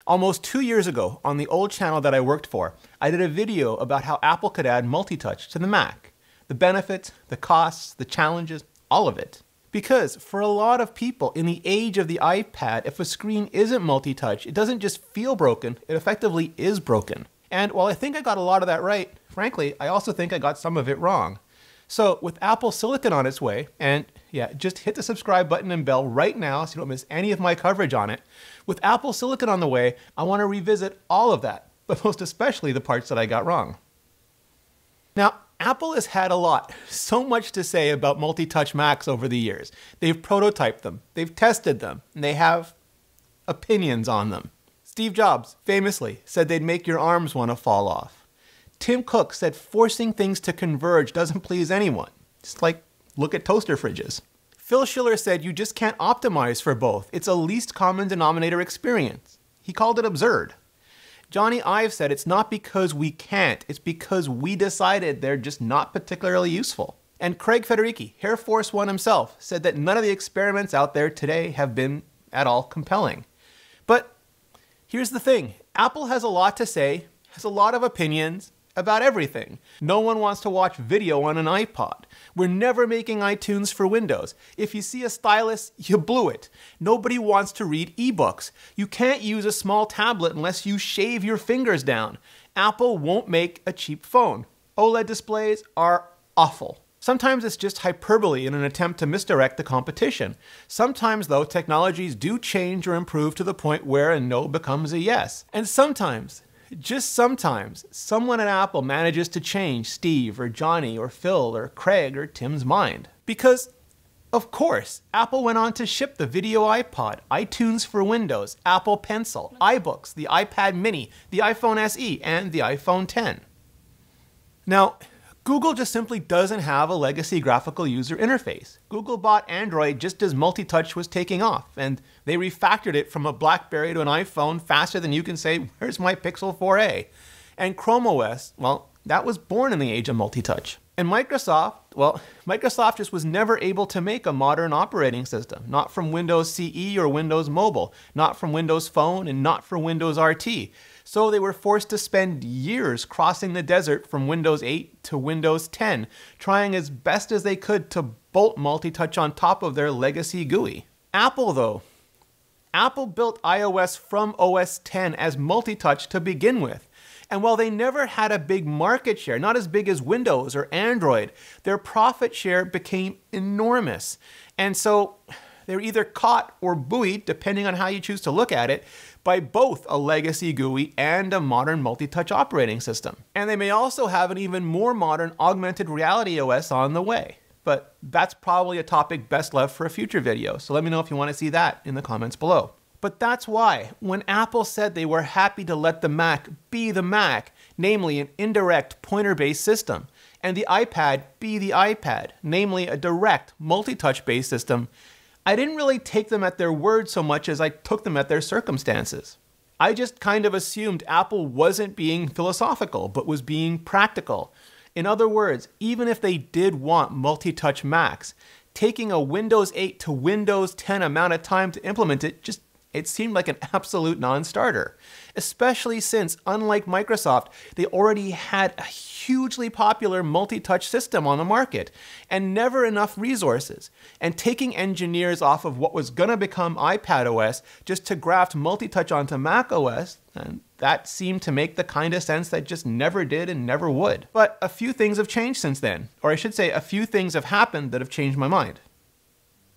Almost 2 years ago, on the old channel that I worked for, I did a video about how Apple could add multitouch to the Mac. The benefits, the costs, the challenges, all of it. Because for a lot of people in the age of the iPad, if a screen isn't multitouch, it doesn't just feel broken, it effectively is broken. And while I think I got a lot of that right, frankly, I also think I got some of it wrong. So with Apple Silicon on its way, and yeah, just hit the subscribe button and bell right now so you don't miss any of my coverage on it. With Apple Silicon on the way, I want to revisit all of that, but most especially the parts that I got wrong. Now, Apple has had a lot, so much to say about multi-touch Macs over the years. They've prototyped them, they've tested them, and they have opinions on them. Steve Jobs famously said they'd make your arms want to fall off. Tim Cook said forcing things to converge doesn't please anyone. Just like, look at toaster fridges. Phil Schiller said you just can't optimize for both. It's a least common denominator experience. He called it absurd. Johnny Ive said it's not because we can't, it's because we decided they're just not particularly useful. And Craig Federici, Air Force One himself, said that none of the experiments out there today have been at all compelling. But here's the thing, Apple has a lot to say, has a lot of opinions, about everything. No one wants to watch video on an iPod. We're never making iTunes for Windows. If you see a stylus, you blew it. Nobody wants to read ebooks. You can't use a small tablet unless you shave your fingers down. Apple won't make a cheap phone. OLED displays are awful. Sometimes it's just hyperbole in an attempt to misdirect the competition. Sometimes, though, technologies do change or improve to the point where a no becomes a yes. And sometimes, just sometimes, someone at Apple manages to change Steve or Johnny or Phil or Craig or Tim's mind. Because, of course, Apple went on to ship the video iPod, iTunes for Windows, Apple Pencil, iBooks, the iPad mini, the iPhone SE, and the iPhone X. Now, Google just simply doesn't have a legacy graphical user interface. Google bought Android just as multi-touch was taking off, and they refactored it from a BlackBerry to an iPhone faster than you can say, where's my Pixel 4a? And Chrome OS, well, that was born in the age of multi-touch. And Microsoft, well, Microsoft just was never able to make a modern operating system. Not from Windows CE or Windows Mobile, not from Windows Phone, and not for Windows RT. So they were forced to spend years crossing the desert from Windows 8 to Windows 10, trying as best as they could to bolt multi-touch on top of their legacy GUI. Apple, though. Apple built iOS from OS X as multi-touch to begin with. And while they never had a big market share, not as big as Windows or Android, their profit share became enormous. And so they're either caught or buoyed, depending on how you choose to look at it, by both a legacy GUI and a modern multi-touch operating system. And they may also have an even more modern augmented reality OS on the way. But that's probably a topic best left for a future video, so let me know if you want to see that in the comments below. But that's why, when Apple said they were happy to let the Mac be the Mac, namely an indirect pointer-based system, and the iPad be the iPad, namely a direct multi-touch-based system, I didn't really take them at their word so much as I took them at their circumstances. I just kind of assumed Apple wasn't being philosophical, but was being practical. In other words, even if they did want multi-touch Macs, taking a Windows 8 to Windows 10 amount of time to implement it it seemed like an absolute non-starter. Especially since, unlike Microsoft, they already had a hugely popular multi-touch system on the market, and never enough resources. And taking engineers off of what was gonna become iPadOS just to graft multi-touch onto macOS, and that seemed to make the kind of sense that just never did and never would. But a few things have changed since then, or I should say a few things have happened that have changed my mind.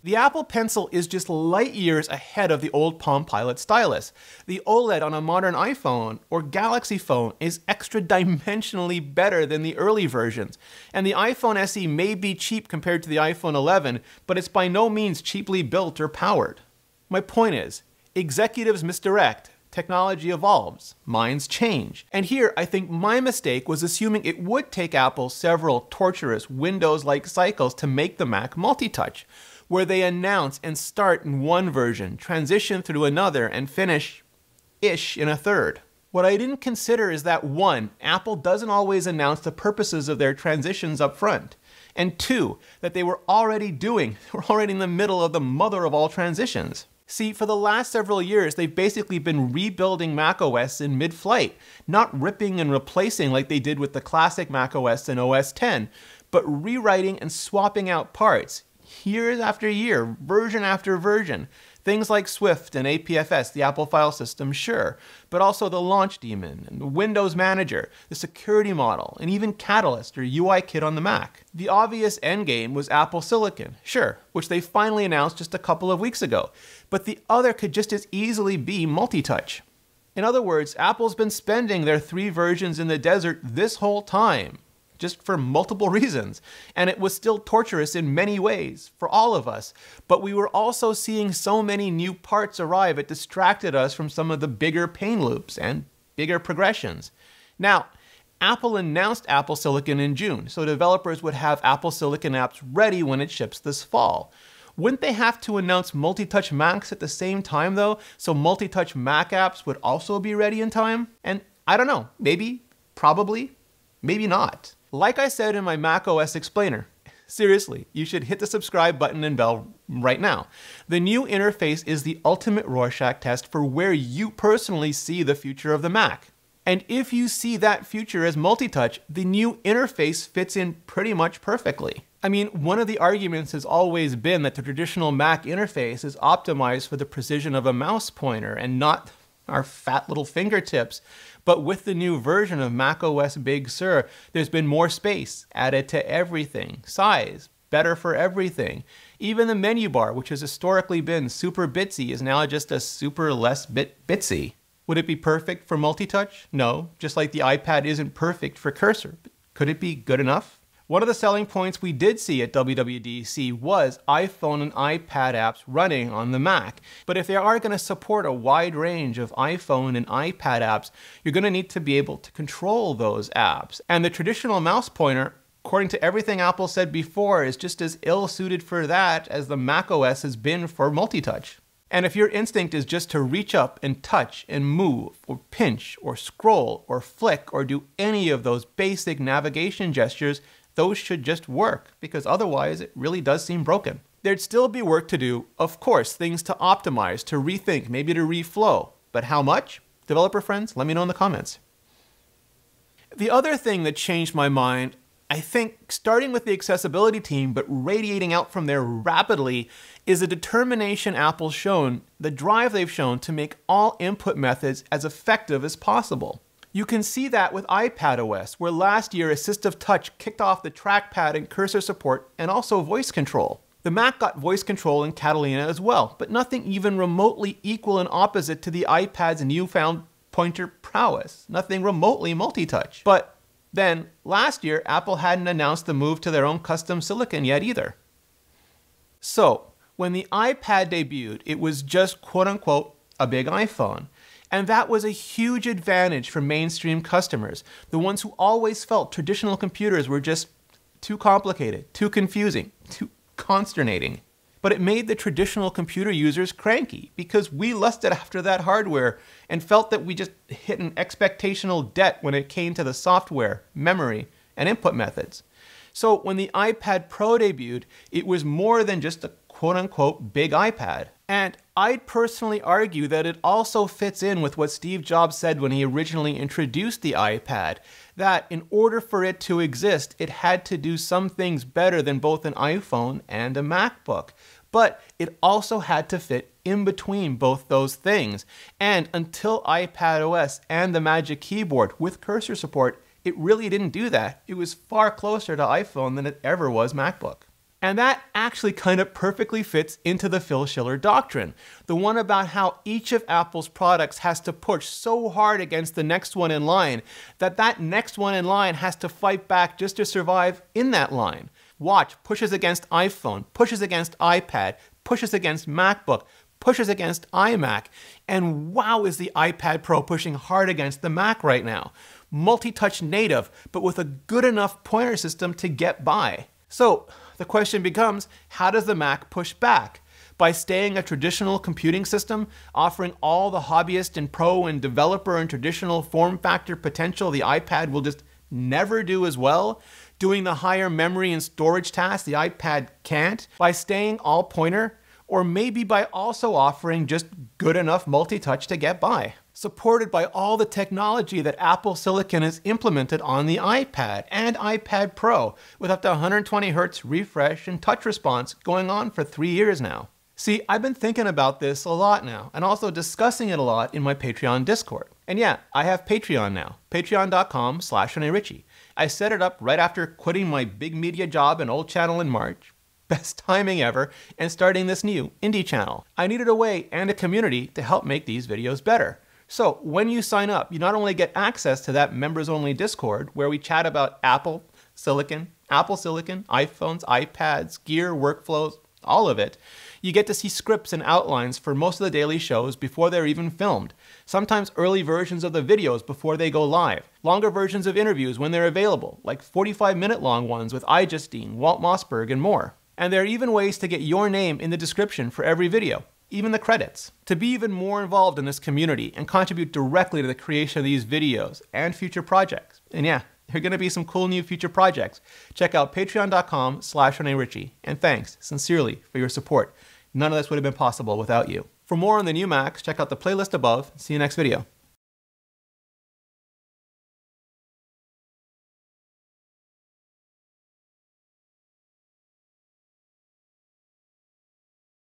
The Apple Pencil is just light years ahead of the old Palm Pilot stylus. The OLED on a modern iPhone or Galaxy phone is extra dimensionally better than the early versions. And the iPhone SE may be cheap compared to the iPhone 11, but it's by no means cheaply built or powered. My point is, executives misdirect, technology evolves, minds change. And here, I think my mistake was assuming it would take Apple several torturous Windows-like cycles to make the Mac multi-touch, where they announce and start in one version, transition through another, and finish-ish in a third. What I didn't consider is that 1, Apple doesn't always announce the purposes of their transitions up front, and 2, that they were already in the middle of the mother of all transitions. See, for the last several years, they've basically been rebuilding macOS in mid-flight, not ripping and replacing like they did with the classic macOS and OS X, but rewriting and swapping out parts, year after year, version after version. Things like Swift and APFS, the Apple file system, sure, but also the launch daemon, and the Windows Manager, the security model, and even Catalyst or UIKit on the Mac. The obvious endgame was Apple Silicon, sure, which they finally announced just a couple of weeks ago, but the other could just as easily be multitouch. In other words, Apple's been spending their 3 versions in the desert this whole time, just for multiple reasons, and it was still torturous in many ways for all of us, but we were also seeing so many new parts arrive it distracted us from some of the bigger pain loops and bigger progressions. Now, Apple announced Apple Silicon in June, so developers would have Apple Silicon apps ready when it ships this fall. Wouldn't they have to announce multi-touch Macs at the same time though, so multi-touch Mac apps would also be ready in time? And I don't know, maybe, probably, maybe not. Like I said in my macOS explainer, seriously, you should hit the subscribe button and bell right now. The new interface is the ultimate Rorschach test for where you personally see the future of the Mac. And if you see that future as multi-touch, the new interface fits in pretty much perfectly. I mean, one of the arguments has always been that the traditional Mac interface is optimized for the precision of a mouse pointer and not our fat little fingertips. But with the new version of macOS Big Sur, there's been more space added to everything, size, better for everything. Even the menu bar, which has historically been super bitsy, is now just a super less bitsy. Would it be perfect for multi-touch? No, just like the iPad isn't perfect for cursor. But could it be good enough? One of the selling points we did see at WWDC was iPhone and iPad apps running on the Mac. But if they are going to support a wide range of iPhone and iPad apps, you're going to need to be able to control those apps. And the traditional mouse pointer, according to everything Apple said before, is just as ill-suited for that as the macOS has been for multi-touch. And if your instinct is just to reach up and touch and move, or pinch, or scroll, or flick, or do any of those basic navigation gestures, those should just work, because otherwise it really does seem broken. There'd still be work to do, of course, things to optimize, to rethink, maybe to reflow. But how much? Developer friends, let me know in the comments. The other thing that changed my mind, I think, starting with the accessibility team, but radiating out from there rapidly, is the determination Apple's shown, the drive they've shown to make all input methods as effective as possible. You can see that with iPadOS, where last year Assistive Touch kicked off the trackpad and cursor support and also voice control. The Mac got voice control in Catalina as well, but nothing even remotely equal and opposite to the iPad's newfound pointer prowess. Nothing remotely multi-touch. But then, last year, Apple hadn't announced the move to their own custom silicon yet either. So, when the iPad debuted, it was just quote-unquote a big iPhone. And that was a huge advantage for mainstream customers, the ones who always felt traditional computers were just too complicated, too confusing, too consternating. But it made the traditional computer users cranky because we lusted after that hardware and felt that we just hit an expectational debt when it came to the software, memory, and input methods. So when the iPad Pro debuted, it was more than just a quote-unquote big iPad. And I'd personally argue that it also fits in with what Steve Jobs said when he originally introduced the iPad, that in order for it to exist, it had to do some things better than both an iPhone and a MacBook. But it also had to fit in between both those things. And until iPadOS and the Magic Keyboard with cursor support, it really didn't do that. It was far closer to iPhone than it ever was MacBook. And that actually kind of perfectly fits into the Phil Schiller doctrine, the one about how each of Apple's products has to push so hard against the next one in line that that next one in line has to fight back just to survive in that line. Watch pushes against iPhone, pushes against iPad, pushes against MacBook, pushes against iMac, and wow is the iPad Pro pushing hard against the Mac right now. Multi-touch native, but with a good enough pointer system to get by. So the question becomes, how does the Mac push back? By staying a traditional computing system, offering all the hobbyist and pro and developer and traditional form factor potential the iPad will just never do as well? Doing the higher memory and storage tasks the iPad can't? By staying all pointer? Or maybe by also offering just good enough multi-touch to get by. Supported by all the technology that Apple Silicon has implemented on the iPad and iPad Pro, with up to 120 Hz refresh and touch response going on for 3 years now. See, I've been thinking about this a lot now, and also discussing it a lot in my Patreon Discord. And yeah, I have Patreon now, patreon.com/ReneRitchie. I set it up right after quitting my big media job and old channel in March. Best timing ever, and starting this new indie channel. I needed a way and a community to help make these videos better. So when you sign up, you not only get access to that members-only Discord where we chat about Apple Silicon, iPhones, iPads, gear, workflows, all of it. You get to see scripts and outlines for most of the daily shows before they're even filmed. Sometimes early versions of the videos before they go live. Longer versions of interviews when they're available, like 45-minute long ones with Justine, Walt Mossberg, and more. And there are even ways to get your name in the description for every video, even the credits. To be even more involved in this community and contribute directly to the creation of these videos and future projects. And yeah, there are going to be some cool new future projects. Check out patreon.com/ReneRitchie. And thanks, sincerely, for your support. None of this would have been possible without you. For more on the new Macs, check out the playlist above. See you next video.